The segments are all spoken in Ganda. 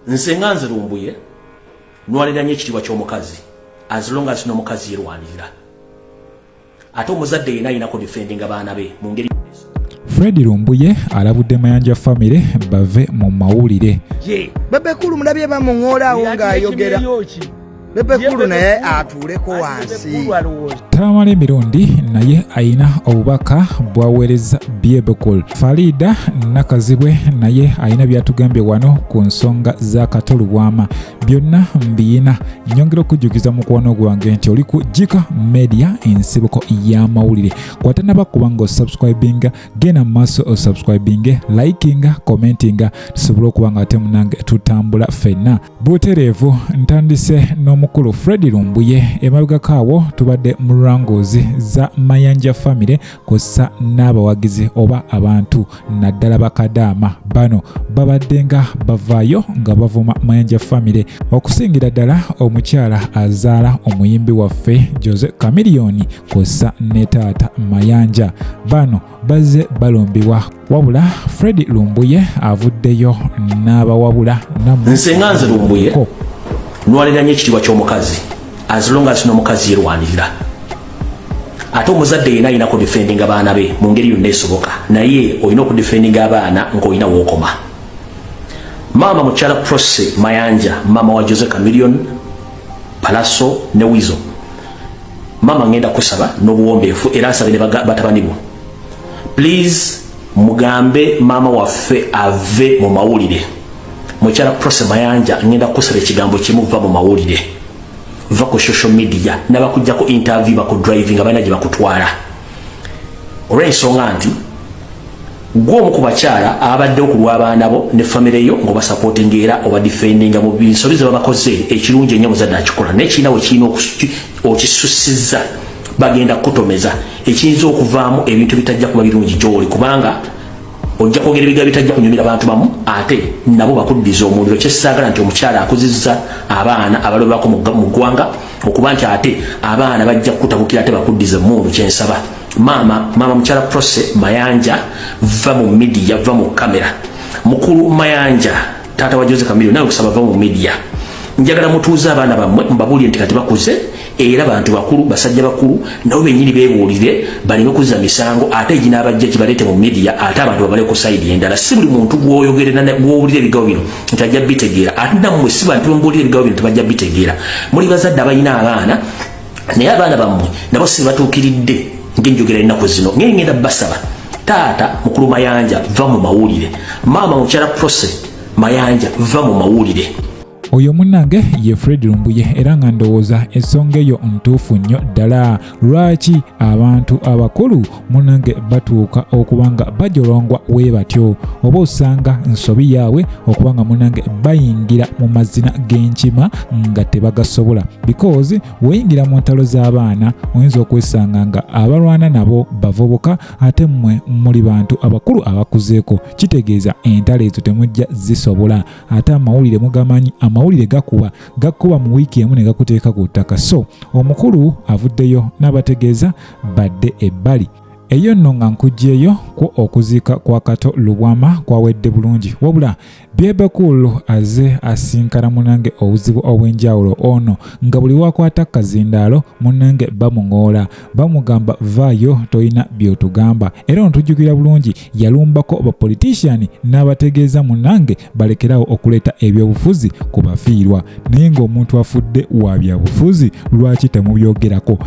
nsenganze lumbuye nwaliranye ekitiibwa ky'omukazi as long as n'omukazi yerwanirira ate omuzadde yena ayina kudifendinga baana be mu ngeri. Fred Lumbuye alabudde Mayanja family bave mu mawulire. Bebekulu mulabye bamung'olaawo ng'ayogera. Bebekulu naye atuuleko wansi. Tamala emirundi naye ayina obubaka bwaweereza Bugembe.faridah Nakazibwe naye ayina byatugambye wano ku nsonga za Katolu Bwama. Byonna mbiyina nyongera okujjukiza mukwano gwange nti oli ku Jika Media ensibuko y'amawulire. Kwatanaba kubanga osubscribinga genda maaso osubscribinge likinga commentinga tusobole okubanga ate munange tutambula ffenna. Butereevu ntandise n'omukulu Fred Lumbuye emabega kaawo tubadde mu rangozi za Mayanja family kosa n'abawagizi oba abantu naddala bakadaama bano babaddenga bavaayo nga bavuma Mayanja family okusingira ddala omukyala azaala omuyimbi waffe Jose Chameleone kosa ne taata Mayanja bano bazze balumbibwa wabula Fred Lumbuye avuddeyo n'abawabula nsenganze Lumbuye nwaliranye ekitiibwa ky'omukazi as long as n'omukazi yerwanirira ate omuzadde yena ayina kudifendinga baana be mu ngeri yonna esoboka naye olina okudifendinga abaana ng'olina wookoma. Maama mukyala Prose Mayanja maama wa Jose Chameleone Palaso ne Wizo maama ngenda kusaba n'obuwombeefu era asabire batabani bo please mugambe maama waffe ave mu mawulire. Mukyala Prose Mayanja ngenda kusaba ekigambo kimu va mu mawulire va ku social media n'abakujja ku interview baku driving abaana gye bakutwala olw'ensonga nti gw'omu ku bakyala abaddewo ku lw'abaana bo ne famire yo ng'obasupportinga era obadifendinga mu binsobi ze babakoze ekirungi ennyo muzadde akikola naye kirina we kirina okisussizza bagenda kukutomeza ekiyinza okuvaamu ebintu bitajja kuba birungi gy'oli kubanga ojja kwogera ebigambo bitajja kunyumira abantu bamu ate nabo bakuddiza omuliro. Kyessaagala nti omukyala akuzizza abaana abalobako mu ggwanga okuba nti ate abaana bajja kukutabukira ate bakuddiza mundu kyensaba. Maama mukyala Prose Mayanja va mu media va mu kamera. Mukulu Mayanja taata wa Jose Chameleone nawe kusaba va mu media. Njagala mutuuze abaana bammwe mbabuulire nti kati bakuze era bantu bakulu basajja bakulu nabo bennyini beebuulire baleme kuzza misango ate ginaabajja kibalete mu media ate abantu babale ku side endala. Si buli muntu gwoyogerera gw'owulira ebigawo bino nti ajja bitegeera ate nammwe si bantu bembuulira ebigawo bino tebajja bitegeera. Muli bazadde abalina abaana naye abaana bammwe nabo si batuukiridde ng'enjogera ennaku zino ngenda basaba taata mukulu Mayanja va mu mawulire maama mukyala Prose Mayanja va mu mawulire. Oyo munnange ye Fred Lumbuye era nga ndowooza ensonga eyo ntuufu nnyo ddala. Lwaki abantu abakulu munnange batuuka okubanga bajolongwa we batyo oba osanga nsobi yaabwe okubanga munnange bayingira mu mazina g'enkima nga tebagasobola because weyingira mu ntalo z'abaana oyinza okwesanga nga abalwana nabo bavubuka ate mmwe muli bantu abakulu abakuzeeko kitegeeza entalo ezo temujja zisobola ate amawulire mugamanyi amawulire gakuba mu wiiki emu ne gakuteeka ku ttaka so omukulu avuddeyo n'abategeeza badde ebbali eyo nno nga nkugyeyo ku okuziika kwa Katolu Bwama kwawedde bulungi wabula Bugembe aze asinkana munange obuzibu obw'enjawulo ono nga buli wakwata kazindaalo munange bamungoola bamugamba vaayo toyina byotugamba era ontujjukira bulungi yalumbako bapolitician n'abategeeza munange balekerawo okuleeta ebyobufuzi ku bafiirwa naye ng'omuntu afudde wa byabufuzi lwaki temubyogerako.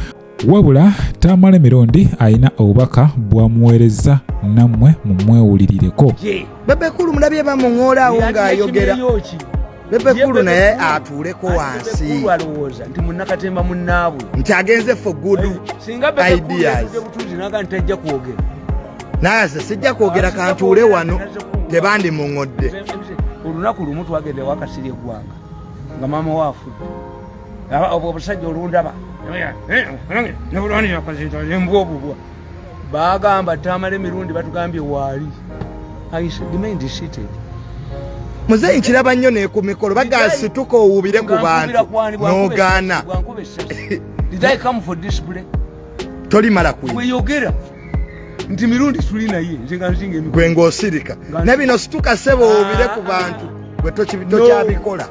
Wabula tamala emirundi ayina obubaka bwamuweereza nammwe mumwewulirireko. Bebekulu mulabye bamung'olaawo ng'ayogera. Bebekulu naye atuuleko wansi. Alowooza nti munnakatemba munnaabwe nti agenze for good ideas. Nase sijja kwogera kantuule wano tebandi mung'odde. Olunaku lumu twagende wakasirye eggwanga nga maama waafudde obusajja olundaba bagamba tamala emirundi batugambye waali remained seated. Muzeyi nkiraba nnyo ne ku mikolo bagasituka owubire ku bantu n'ogaana. Did I come for display? Tolimala kuyi weyogera nti mirundi tuli naye nze nga nzinga emikono gwe ng'osirika ne bino situka sebo owubire ku bantu gwe tokyabikola.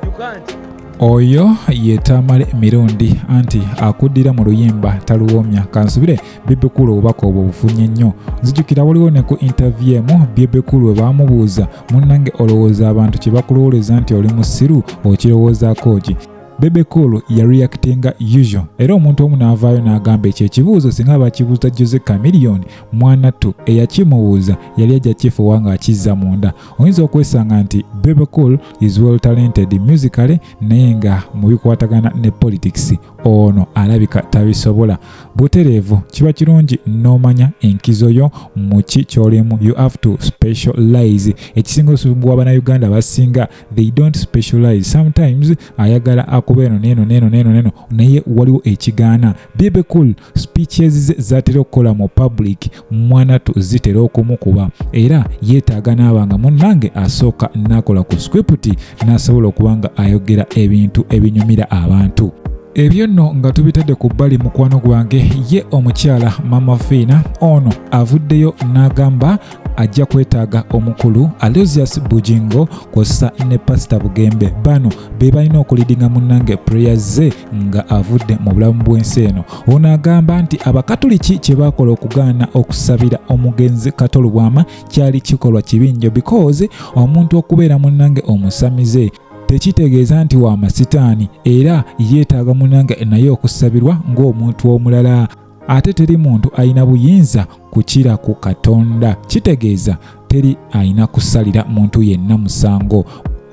Oyo yetamale mirundi anti akuddira mu luyimba taluwomya. Kansubire Bebe Cool obubaka obwo bufunye nnyo. Nzijukira waliwo ne ku interview emu Bebe Cool we baamubuuza munnange olowooza abantu kye bakulowooleza nti oli musiru okirowoozaako ki? Bebe Cool ya reactinga usual era omuntu omu n'avaayo n'agamba ekyo ekibuuzo singa bakibuuza Jose Chameleone mwanattu eyakimubuuza yali ajja kifuwa nga akizza munda. Oyinza okwesanga nti Bebe Cool is well talented musically naye nga mu bikwatagana ne politics ono alabika tabisobola. Butereevu kiba kirungi n'omanya enkizo yo mu ki ky'olimu. You have to specialize. Ekisinga osumbwa Bannayuganda basinga they don't specialize. Sometimes ayagala akubeeno neno naye waliwo ekigaana. Bebe Cool speeches ze zatera okukola mu public mwanattu zitera okumukuba era yeetaaga n'abanga munnange asooka n'akola ku script n'asobola okuba nga ayogera ebintu ebinyumira abantu. Ebyo nno nga tubitadde ku bbali mukwano gwange ye omukyala Maama Fiina ono avuddeyo n'agamba ajja kwetaaga omukulu Aloysius Bujingo kw'ossa ne Pastor Bugembe. Bano be balina okulidinga munnange prayers ze nga avudde mu bulamu bw'ensi eno. Ono agamba nti abakatoliki kye baakola okugaana okusabira omugenzi Katolo Bwama kyali kikolwa kibi nnyo because omuntu okubeera munnange omusamize tekitegeeza nti wa masitaani era yeetaaga munnange naye okusabirwa ng'omuntu omulala. Ate teri muntu alina buyinza kukira ku Katonda, kitegeeza teri alina kusalira muntu yenna musango.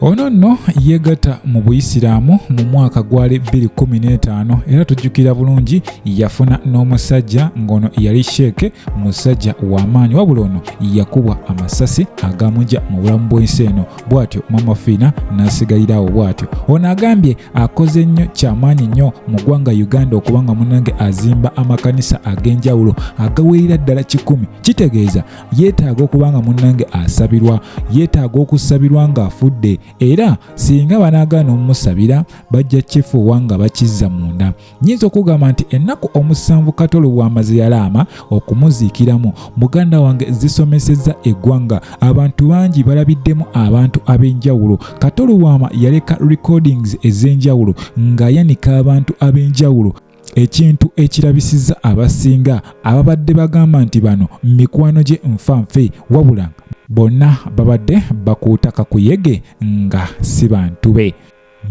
Ono nno yeegatta mu Buyisiraamu mu mwaka gwali 2015 era tujjukira bulungi yafuna n'omusajja ng'ono yali sheeke musajja w'amaanyi wabula ono yakubwa amasasi agamujja mu bulamu bw'ensi eno. Bw'atyo Maama Fiina n'asigalirawo bw'atyo. Ono agambye akoze nnyo kyamaanyi nnyo mu ggwanga Uganda okubanga munnange azimba amakanisa ag'enjawulo agawerera ddala 10. Kitegeeza yeetaaga okubanga munnange asabirwa, yeetaaga okusabirwa ng'afudde era singa banaagaana omusabira bajja kifuuwa nga bakizza munda. Nyinza okugamba nti ennaku 7 Katolo Bwama ze yalaama okumuziikiramu muganda wange zisomesezza eggwanga. Abantu bangi balabiddemu abantu ab'enjawulo. Katolo Bwama yaleka recordings ez'enjawulo ng'ayanika abantu ab'enjawulo, ekintu ekirabisizza abasinga ababadde bagamba nti bano mikwano gye nfanfe wabula bonna babadde bakuuta kakuyege nga si bantu be.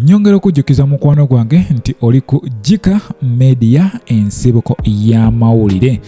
Nyongera okujjukiza mukwano gwange nti oli ku Jika Media ensibuko y'amawulire.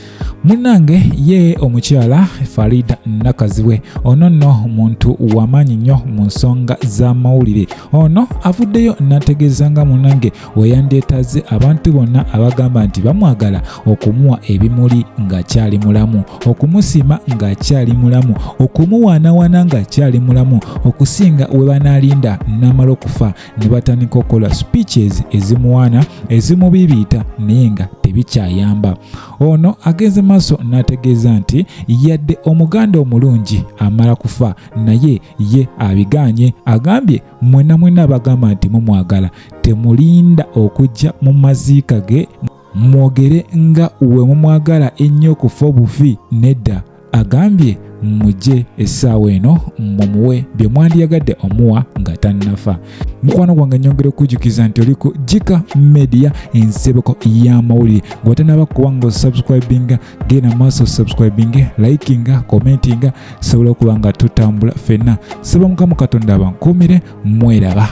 Munnange ye omukyala Faridah Nakazibwe ono nno muntu w'amaanyi nnyo mu nsonga z'amawulire. Ono avuddeyo n'ategeeza nga munnange weyandeetaze abantu bonna abagamba nti bamwagala okumuwa ebimuli ng'akyali mulamu, okumusiima ng'akyali mulamu, okumuwaanawaana ng'akyali mulamu, okusinga we banaalinda n'amala okufa batandika okukola speeches ezimuwaana ezimubibiita naye nga tebikyayamba. Ono agenze maaso n'ategeeza nti yadde omuganda omulungi amala kufa naye ye abigaanye. Agambye mwenna abagamba nti mumwagala temulinda okujja mu maziika ge mwogere nga we mumwagala ennyo okufa obufi. Nedda, agambye mujje essaawa eno mumuwe bye mwandiyagadde omuwa nga tannafa. Mukwano gwange nyongera okujjukiza nti oli ku Jika Media ensibuko y'amawulire. Gw'otanaba kuba nga osubscribinga genda maaso subscribing, likinga, commentinga sobola okuba nga tutambula ffenna. Saba Mukama Katonda abankuumire, mweraba.